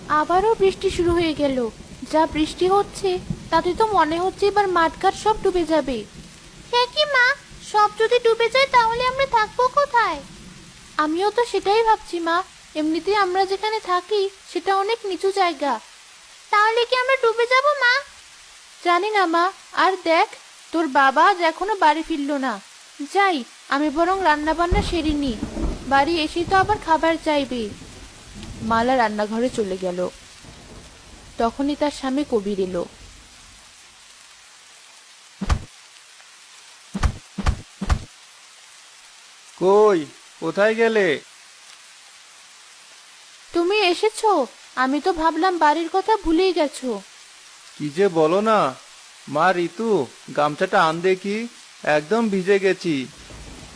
আবারও বৃষ্টি শুরু হয়ে গেল। যা বৃষ্টি হচ্ছে তাতে তো মনে হচ্ছে এবার মাঠঘাট সব ডুবে যাবে। হ্যাঁ কি মা, সব যদি ডুবে যায় তাহলে আমরা থাকবো কোথায়? আমিও তো সেটাই ভাবছি মা। এমনিতেই আমরা যেখানে থাকি সেটা অনেক নিচু জায়গা। তাহলে কি আমরা ডুবে যাব মা? জানি না মা। আর দেখ, তোর বাবা আজ এখনো বাড়ি ফিরলো না। যাই, আমি বরং রান্না বান্না সেরে নি। বাড়ি এসে তো আবার খাবার চাইবে। মালা রান্নাঘরে চলে গেল। তখনই তার স্বামী কবির এলো। কই, কোথায় গেলে? তুমি এসেছো? আমি তো ভাবলাম বাড়ির কথা ভুলেই গেছো। কি যে বলো না। মা ঋতু, গামছাটা আন দেখি, একদম ভিজে গেছি।